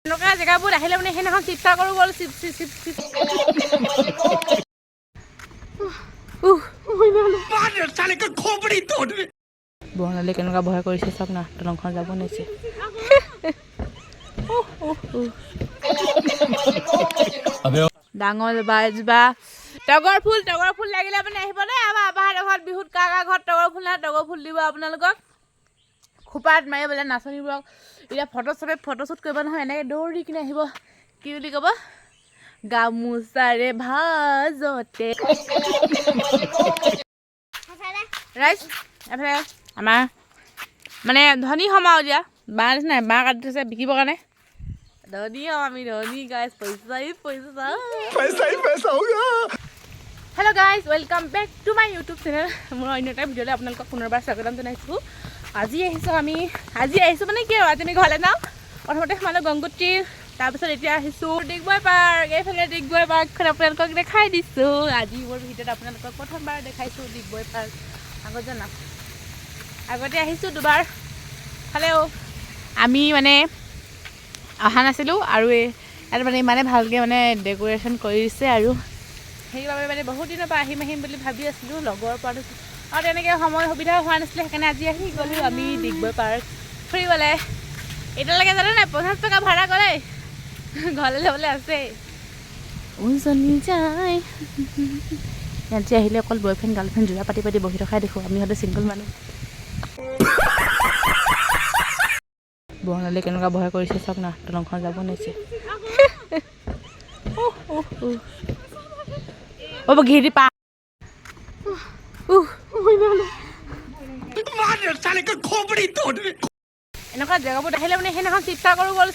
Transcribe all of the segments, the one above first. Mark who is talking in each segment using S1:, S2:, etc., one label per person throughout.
S1: এনেকুৱা জেগাবোৰ আহিলে মানে সেইদিনাখন চিন্তা কৰোঁ গ'ল বৰ্ণালী কেনেকুৱা ভয় কৰিছে চাওক না, দলংখন যাব নিছে। ডাঙৰ এজোপা তগৰ ফুল লাগিলে মানে আহিব দেই। আমাৰ আবাহঁতৰ ঘৰত বিহুত কাৰ ঘৰত তগৰ ফুল নাই, তগৰ ফুল দিব আপোনালোকক। খোপাত মাৰি বোলে নাচনীবোৰক এতিয়া ফটোশ্বুট কৰিব নহয়, এনেকৈ দৌৰি কিনে আহিব। কি বুলি ক'ব? গামোচাৰে ভাজতে ৰাইজ এফালে আমাৰ মানে ধনী সমাও এতিয়া বাঁহ নিচিনাই বাঁহ কাটি থৈছে বিকিবৰ কাৰণে। ধনী হম আমি, ধনী গাইজ, পইচা। Hello' guys, welcome back to my YouTube channel. মোৰ অন্য এটা ভিডিঅ'লৈ আপোনালোকক পুনৰবাৰ স্বাগতম জনাইছোঁ। আজি আহিছোঁ মানে কি আৰু, আজি আমি ঘৰলৈ যাওঁ। প্ৰথমতে সোমালোঁ গংগোত্ৰী, তাৰপিছত এতিয়া আহিছোঁ ডিগবৈ পাৰ্ক। এইফালে ডিগবৈ পাৰ্কখন আপোনালোকক দেখাই দিছোঁ। আজি মোৰ ভিডিঅ'ত আপোনালোকক প্ৰথমবাৰ দেখাইছোঁ ডিগবৈ পাৰ্ক। আগতে আহিছোঁ দুবাৰ। খালেও আমি মানে অহা নাছিলোঁ আৰু ইয়াত মানে ইমানে ভালকৈ মানে ডেক'ৰেশ্যন কৰি দিছে আৰু সেইবাবে মানে বহুত দিনৰ পৰা আহিম বুলি ভাবি আছিলোঁ লগৰ পৰা। আৰু তেনেকৈ সময় সুবিধা হোৱা নাছিলে, সেইকাৰণে আজি আহি গ'লোঁ আমি ডিগবৈ পাৰ্ক ফুৰিবলৈ। এতিয়ালৈকে জানে নাই 50 টকা ভাড়া কৰে, ঘৰলৈ যাবলৈ আছে। উজনি যায় ইয়াত আহিলে অকল বয়ফ্ৰেণ্ড গাৰ্লফ্ৰেণ্ড যোৰা পাতি বহি ৰখাই দেখোঁ। আমি হ'লে ছিংগল মানুহ। বৰ্ণালী কেনেকুৱা ভয় কৰিছে চাওক না, দলংখন যাব নিছে। ঘিৰি পা এনেকুৱা জেগাবোৰ আহিলে মানে সেইদিনাখন শিৱসাগৰো গ'ল।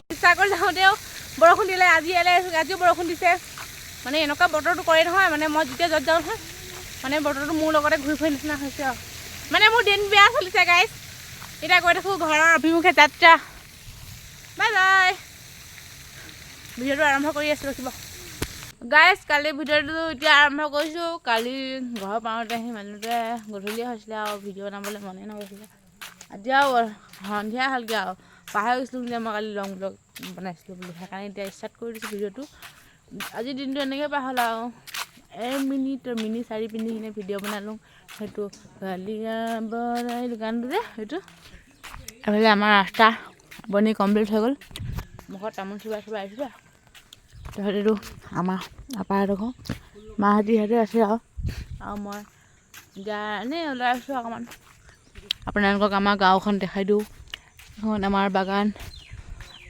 S1: শিৱসাগৰ যাওঁতেও বৰষুণ দিলে, আজিও বৰষুণ দিছে। মানে এনেকুৱা বতৰটো কৰে নহয়, মানে মই যেতিয়া য'ত যাওঁ নহয় মানে বতৰটো মোৰ লগতে ঘূৰি ফুৰি নিচিনা হৈছে আৰু। মানে মোৰ দিন বেয়া চলিছে গাইজ। এতিয়া গৈ থাকোঁ ঘৰৰ অভিমুখে যাত্ৰা। Bye bye. ভিডিঅ'টো আৰম্ভ কৰি আছোঁ, ৰখিব গাইজ। কালি ভিডিঅ'টো এতিয়া আৰম্ভ কৰিছোঁ। কালি ঘৰ পাওঁতে আহি মানুহটোৱে গধূলি হৈছিলে আৰু ভিডিঅ' বনাবলৈ মনে নগৈছিলে। আজি আৰু সন্ধিয়া হ'লগৈ আৰু পাহৰি গৈছিলোঁ যে মই কালি লং ব্লগ বনাইছিলোঁ বুলি। সেইকাৰণে এতিয়া ষ্টাৰ্ট কৰি দিছোঁ ভিডিঅ'টো। আজিৰ দিনটো এনেকৈ পাৰ হ'ল আৰু 1 মিনিট 4 পিন্ধি কিনে ভিডিঅ' বনালোঁ। সেইটো গানটো যে সেইটো এইফালে আমাৰ ৰাস্তা বনি কমপ্লিট হৈ গ'ল। মুখত তামোল চুবাই আহিছোঁ। তাৰপিছত আমাৰ আপাহঁতৰ ঘৰ মাহঁতিহঁতে আছে আৰু মই এতিয়া এনেই ওলাই আছোঁ অকণমান। আপোনালোকক আমাৰ গাঁওখন দেখাই দিওঁ। এখন আমাৰ বাগান।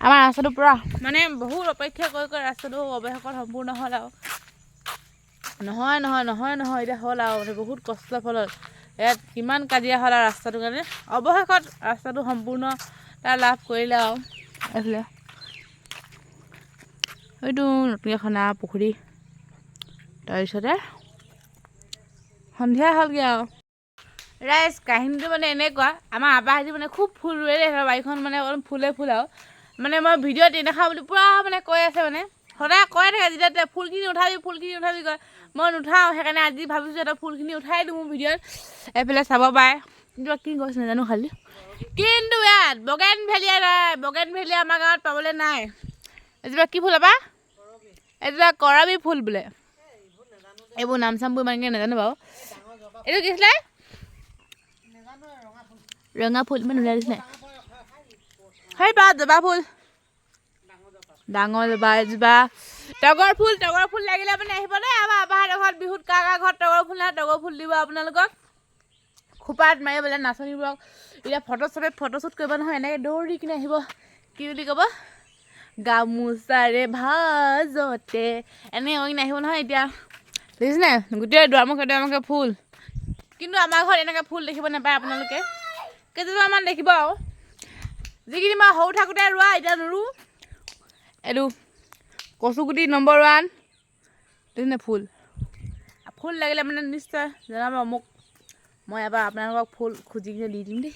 S1: আমাৰ ৰাস্তাটো পূৰা মানে বহুত অপেক্ষা কৰি ৰাস্তাটো অৱশেষত সম্পূৰ্ণ হ'ল আৰু নহয় এতিয়া হ'ল আৰু মানে বহুত কষ্টৰ ফলত ইয়াত কিমান কাজিয়া হ'ল আৰু ৰাস্তাটোৰ কাৰণে অৱশেষত ৰাস্তাটো সম্পূৰ্ণতা লাভ কৰিলে আৰু এইফালে এইটো নতুনকৈ খন্দা পুখুৰী। তাৰপিছতে সন্ধিয়া হ'লগৈ আৰু ৰাইজ। কাহিনীটো মানে এনেকুৱা, আমাৰ আবাহঁতি মানে খুব ফুল ৰুৱে দেই, বাৰীখন মানে অলপ ফুল আৰু মানে মই ভিডিঅ'ত নেদেখা বুলি পূৰা মানে কৈ আছে, মানে সদায় কৈ থাকে যেতিয়া ফুলখিনি উঠাবি কয়। মই নুঠাওঁ, সেইকাৰণে আজি ভাবিছোঁ সিহঁতৰ ফুলখিনি উঠাই দিওঁ ভিডিঅ'ত। এইফালে চাব পাৰে কিন্তু কি কৈছে নাজানো খালি। কিন্তু ইয়াত বগেনভেলিয়া নাই, বগেনভেলিয়া আমাৰ গাঁৱত পাবলৈ নাই। এজোপা কি ফুল আপা? এজোপা কৰাবি ফুল বোলে। এইবোৰ নাম চামবোৰ ইমানকৈ নাজানো বাৰু। এইটো কি আছিলে? ৰঙা ফুল ইমান ওলাই দিছে নাই। সেই বা জবা ফুল, ডাঙৰ জবা এজোপা। তগৰ ফুল লাগিলে মানে আহিব দেই। আমাৰ আবাহঁতৰ ঘৰত বিহুত কাৰ ঘৰত তগৰ ফুল নাই, তগৰ ফুল দিব আপোনালোকক। খোপাত মাৰি বোলে নাচনীবোৰক এতিয়া ফটোশ্বুট কৰিব নহয়, এনেকৈ দৌৰি কিনে আহিব। কি বুলি ক'ব? গামোচাৰে ভাজতে এনেকৈ কিনে আহিব নহয়। এতিয়া দেখিছে নাই গোটেই দুৱাৰমুখে ফুল। কিন্তু আমাৰ ঘৰত এনেকৈ ফুল দেখিব নাপায় আপোনালোকে। কেইজোপামান দেখিব আৰু যিখিনি মই সৰু থাকোঁতে ৰোৱা, এতিয়া নোৰোঁ। এইটো কচুগুটি নম্বৰ 1। দেখিছে ফুল লাগিলে মানে নিশ্চয় জনাব মোক। মই এবাৰ আপোনালোকক ফুল খুজি কিনে দি দিম দেই।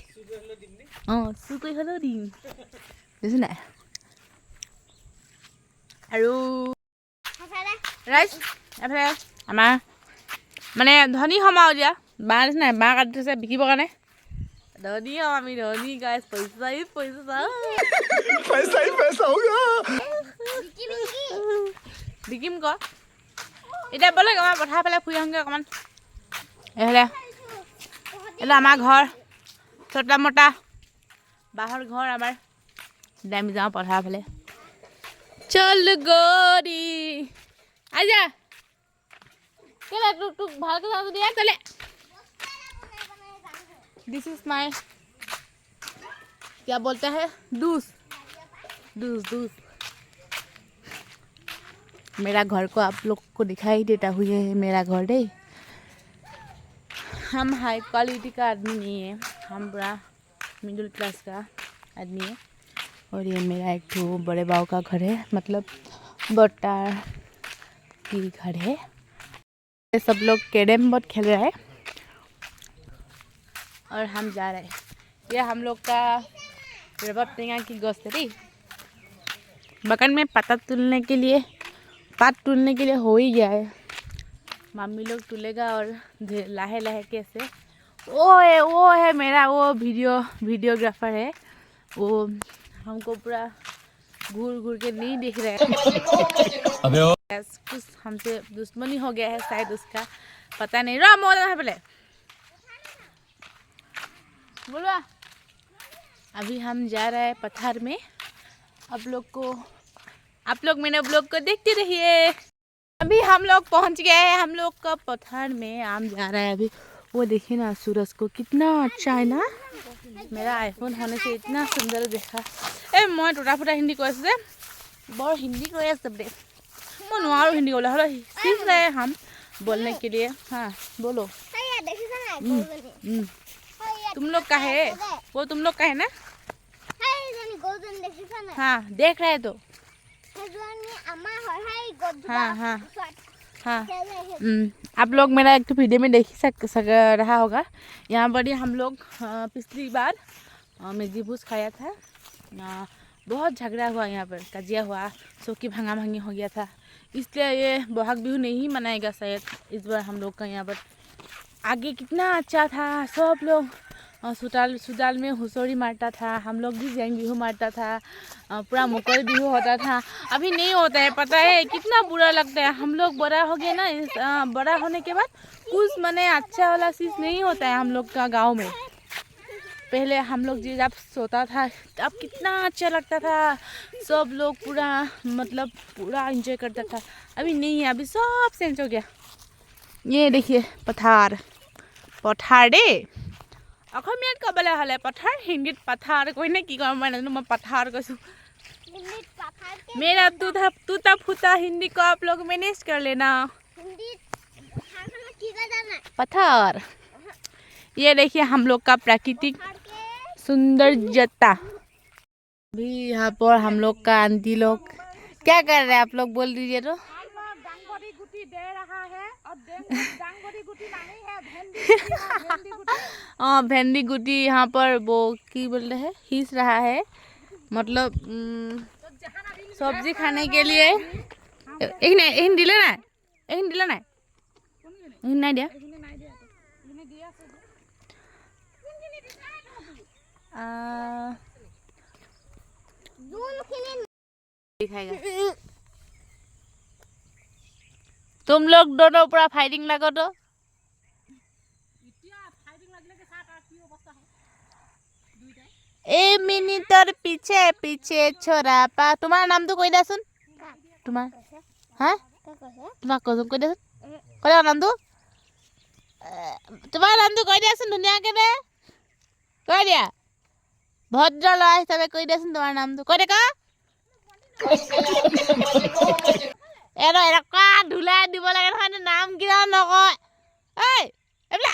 S1: চুৰ কৰি হ'লেও দিম, বুজিছে নাই। আৰু ৰাইজ এফালে আমাৰ মানে ধনী সমাও এতিয়া বাঁহ নিচিনাই বাঁহ কাটি থৈছে বিকিবৰ কাৰণে। धनी हम आमी धनी गाइस पैसा ही पैसा होगा बिकिम को इटा बोले कमा पठा पेला फुई होंगे कमान एहले एला आमार घर छोटा मोटा बाहर घर आमार दामी जाओ पठा पेले चल गोरी आजा केला तू भाल के साथ दिया चले दिस इज माय क्या बोलते हैं दूस मेरा घर को आप लोग को दिखाई देता हुआ है मेरा घर दे हम हाई क्वालिटी का आदमी नहीं है हम पूरा मिडिल क्लास का आदमी है और ये मेरा एक तो बड़े बाबू का घर है मतलब बट्टा की घर है ये सब लोग कैरम बोर्ड खेल रहे हैं और हम जा रहे हैं ये हम लोग का रबर टेंगा की गोश्तरी बगल में पात तुलने के लिए हो ही गया है मम्मी लोग तुलेगा और लाहे लाहे कैसे वो है मेरा वो वीडियोग्राफर है वो हमको पूरा घूर के नहीं देख रहे हैं कुछ हमसे दुश्मनी हो गया है शायद उसका पता नहीं रहा मोल है पहले बोलवा अभी हम जा रहे हैं पत्थर में आप लोग मेरे ब्लॉग को देखते रहिए अभी हम लोग पहुंच गए हैं हम लोग का पत्थर में आम जा रहा है अभी वो देखिए ना सूरज को कितना अच्छा है ना मेरा आईफोन होने से इतना सुंदर देखा ए मैं टोटा फुटा हिंदी কৈ আছো যে বৰ हिंदी কৈ আছে बड़े मैं नुआरो हिंदी बोला हलो सीख रहे हैं हम बोलने के लिए हाँ बोलो तुम लोग का है वो तुम लोग का है ना हाँ देख रहे तो हाँ आप लोग मेरा एक तो वीडियो में देख ही सक रहा होगा यहाँ पर ही हम लोग पिछली बार मेजी भूस खाया था बहुत झगड़ा हुआ यहाँ पर कजिया हुआ सोकी भांगी हो गया था इसलिए ये बोहाग बिहू नहीं मनाएगा शायद इस बार हम लोग का यहाँ पर आगे कितना अच्छा था सब लोग सुदाल में हुसोरी मारता था हम लोग भी जैंग बिहू मारता था पूरा मुकल बिहू होता था अभी नहीं होता है पता है कितना बुरा लगता है हम लोग बड़ा हो गए ना बड़ा होने के बाद कुछ मने अच्छा वाला चीज़ नहीं होता है हम लोग का गांव में पहले हम लोग जब सोता था तब कितना अच्छा लगता था सब लोग पूरा मतलब पूरा एंजॉय करता था अभी नहीं है अभी सब चेंज हो गया ये देखिए पठार दे অসমীয়াত ক'বলৈ হ'লে পথাৰ হিন্দীত পথাৰ কৈনে কি কম মই নাজানো मैं पठार কৈছো मेरा टूटा फूटा हिंदी को आप लोग मैनेज कर लेना पठार ये देखिए हम लोग का प्राकृतिक सौंदर्यता अभी यहाँ पर हम लोग का आंटी लोग क्या कर रहे हैं आप लोग बोल दीजिए तो दे रहा है और डांगबड़ी गुटी नहीं है भेंडी गुटी यहाँ पर वो की बोल रहे हैं हिस रहा है मतलब सब्जी खाने के लिए एक दिले ना नहीं दिया दिखाएगा तुम लोग दोनों पूरा फाइटिंग लगो तो ए मिनिटर पीछे पीछे छोरा पा तुम्हारा नाम तो कोई दे सुन तुम्हारा हाँ तुम्हारा कसम कोई दे सुन कोई नाम तो तुम्हारा नाम तो कोई दे सुन दुनिया के दे कोई दिया भद्र लड़ा हिसाब कोई दे सुन तुम्हारा नाम तो कोई दे का एरका धुलाई দিব লাগে নহয় নাম কিনা নকয় এই এবলা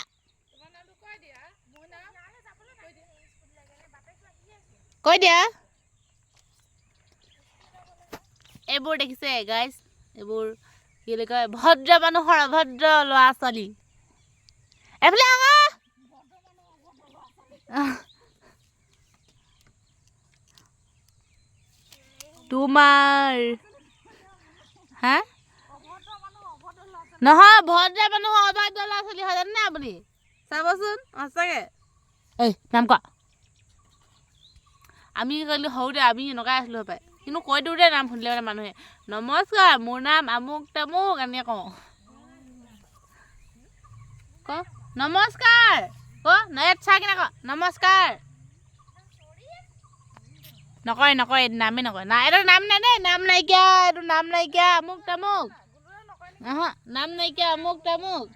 S1: কৈ দিয়া এইবোৰ দেখিছে গাইস এইবোৰ কি কয় ভদ্ৰ মানুহৰ অভদ্ৰ ল'ৰা ছোৱালী এফালে আগা তোমাৰ हाँ নহয় ভদ্ৰ মানুহ অভদ্ৰ ল'ৰা ছোৱালী হয় জানে আপুনি চাবচোন সঁচাকে এই নাম কোৱা আমি ক'লো সৰুতে আমি এনেকুৱাই আছিলোঁ পাই কিন্তু কৈ দিওঁ দেই নাম শুনিলে মানে মানুহে নমস্কাৰ মোৰ নাম আমুক তামুক এনেকৈ কওঁ ক নমস্কাৰ ক ইয়াত চাই কিনে ক নমস্কাৰ নকয় নকয় নামেই নকয় না এইটো নাম নাই দেই নাম নাইকিয়া এইটো নাম নাইকিয়া আমুক তামুক নাম নাইকিয়া আমুক তামুক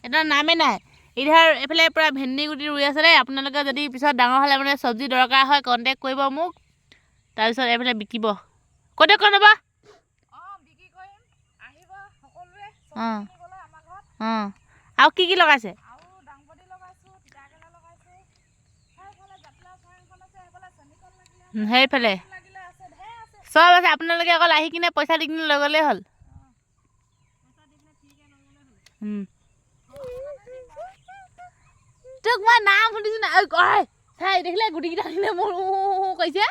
S1: এটা নামেই নাই ইধৰ এইফালে পূৰা ভেন্দি গুটি ৰুই আছে দেই আপোনালোকে যদি পিছত ডাঙৰ হ'লে মানে চব্জি দৰকাৰ হয় কণ্টেক্ট কৰিব মোক তাৰপিছত এইফালে বিকিব ক'তে কৈ নবা অঁ আৰু কি লগাইছে সেইফালে চব আছে আপোনালোকে অকল আহি কিনে পইচা দি কিনে লৈ গ'লেই হ'ল তোক মই নাম শুনিছোঁ না কয় চাই দেখিলে গুটিকেইটা কিনে মোৰ কৈছে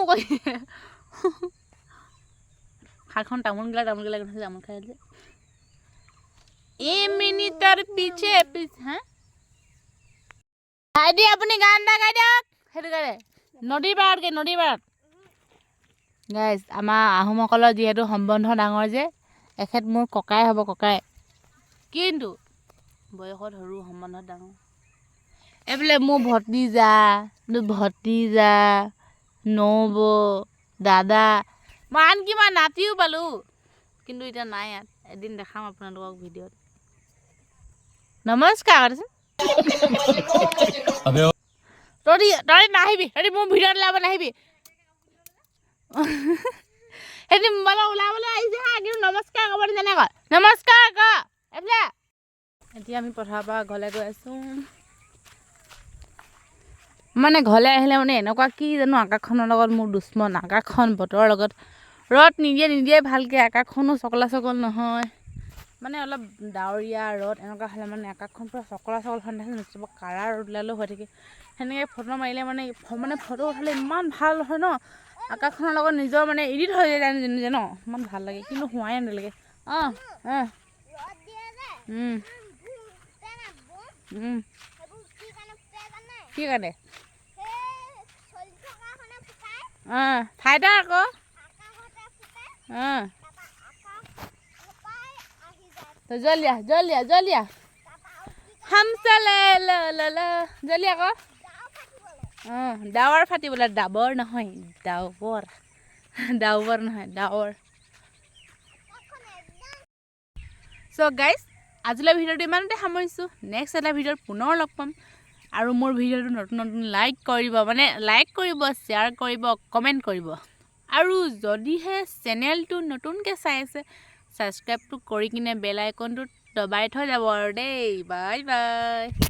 S1: কৈছে হাতখন তামোল গিলা কৈছে তামোল খাই দিছে মিনিটৰ পিছে হা ভাইটি আপুনি গান এটা গাই দিয়ক সেইটো গাড়ে নদীৰ পাৰত গাইজ আমাৰ আহোমসকলৰ যিহেতু সম্বন্ধ ডাঙৰ যে এখেত মোৰ ককাই হ'ব ককাই কিন্তু বয়সত সৰু সম্বন্ধত ডাঙৰ এইফালে মোৰ ভতিজা নবৌ দাদা মই আনকি মই নাতিও পালোঁ কিন্তু এতিয়া নাই ইয়াত এদিন দেখাম আপোনালোকক ভিডিঅ'ত নমস্কাৰ তই নাহিবি তই মোৰ ভিডিঅ'ত ওলাব নাহিবি সেইটো মোবাইলত ওলাবলৈ আহিছে হা কিন্তু নমস্কাৰ ক'ব জানে ক নমস্কাৰ ক এইফালে এতিয়া আমি পথাৰৰ পৰা ঘৰলৈ গৈ আছোঁ মানে ঘৰলৈ আহিলে মানে এনেকুৱা কি জানো আকাশখনৰ লগত মোৰ দুশ্মন আকাশখন বতৰৰ লগত ৰ'দ নিদিয়ে ভালকৈ আকাশখনো চকলা নহয় মানে অলপ ডাৱৰীয়া ৰ'দ এনেকুৱা হ'লে মানে আকাশখন পূৰা চকলা ঠাণ্ডা নচব কাৰা ৰ'দ ওলালেও হৈ থাকে সেনেকৈ ফটো মাৰিলে মানে ফটো উঠালে ইমান ভাল হয় ন আকাশখনৰ লগত নিজৰ মানে এডিট হৈ যায় নিজে ন ইমান ভাল লাগে কিন্তু হোৱাই নালাগে কি কাৰণে ফাইটাৰ আকৌ জলিয়া হাম চলে জলিয়া আকৌ ডাৱৰ ফাটিবলৈ ডাবৰ নহয় ডাৱৰ নহয় ডাৱৰ চ' গাইজ আজিলৈ ভিডিঅ'টো ইমানতে সামৰিছোঁ নেক্সট এটা ভিডিঅ'ত পুনৰ লগ পাম আৰু মোৰ ভিডিঅ'টো নতুন লাইক কৰিব শ্বেয়াৰ কৰিব কমেণ্ট কৰিব আৰু যদিহে চেনেলটো নতুনকৈ চাই আছে ছাবস্ক্ৰাইবটো কৰি কিনে বেল আইকনটো দবাই থৈ যাব আৰু দেই বাই